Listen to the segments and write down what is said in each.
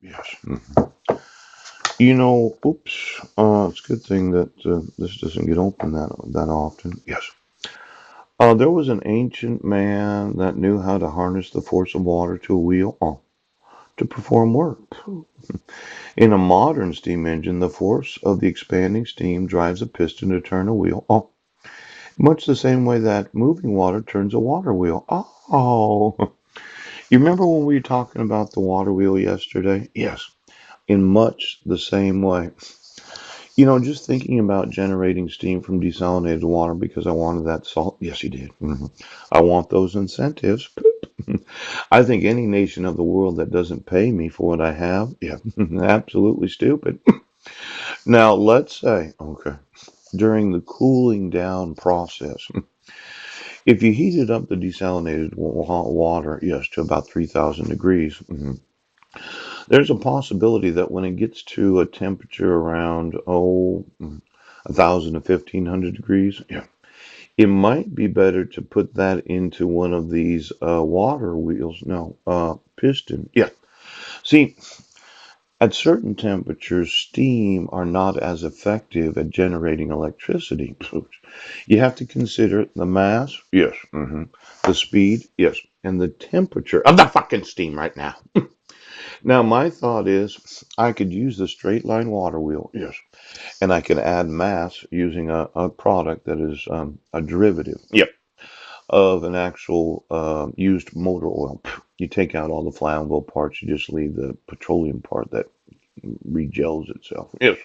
Yes. Oops. It's a good thing that this doesn't get open that often. Yes. There was an ancient man that knew how to harness the force of water to a wheel to perform work. In a modern steam engine, the force of the expanding steam drives a piston to turn a wheel. Much the same way that moving water turns a water wheel. Oh, you remember when we were talking about the water wheel yesterday? Yes, in much the same way. Just thinking about generating steam from desalinated water because I wanted that salt. Yes, you did. I want those incentives. I think any nation of the world that doesn't pay me for what I have, yeah, absolutely stupid. Now, let's say, okay, during the cooling down process, if you heated up the desalinated water, yes, to about 3,000 degrees, there's a possibility that when it gets to a temperature around, 1,000 to 1,500 degrees, yeah, it might be better to put that into one of these water wheels. No, piston. Yeah. See, at certain temperatures, steam are not as effective at generating electricity. You have to consider the mass, yes, the speed, yes, and the temperature of the fucking steam right now. Now, my thought is I could use the straight line water wheel, yes, and I can add mass using a product that is a derivative, yep, of an actual used motor oil. You take out all the flammable parts, you just leave the petroleum part that regels itself. Yes.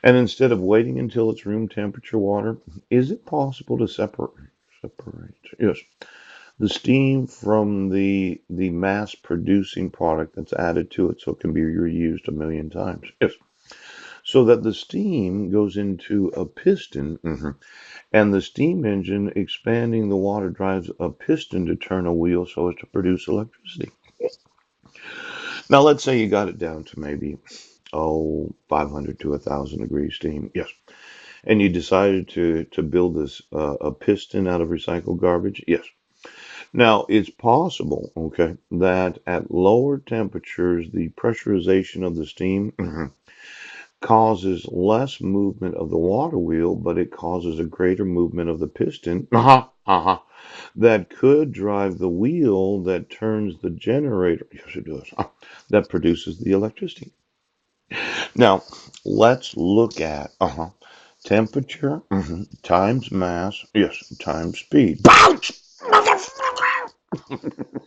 And instead of waiting until it's room temperature water, is it possible to separate? Yes. The steam from the mass producing product that's added to it so it can be reused a million times. Yes. So that the steam goes into a piston, and the steam engine expanding the water drives a piston to turn a wheel so as to produce electricity. Now let's say you got it down to maybe 500 to 1,000 degrees steam. Yes. And you decided to build this a piston out of recycled garbage. Yes. Now it's possible, okay, that at lower temperatures the pressurization of the steam causes less movement of the water wheel, but it causes a greater movement of the piston. That could drive the wheel that turns the generator. Yes, it does. That produces the electricity. Now, let's look at temperature times mass, yes, times speed. Ouch! Motherfucker!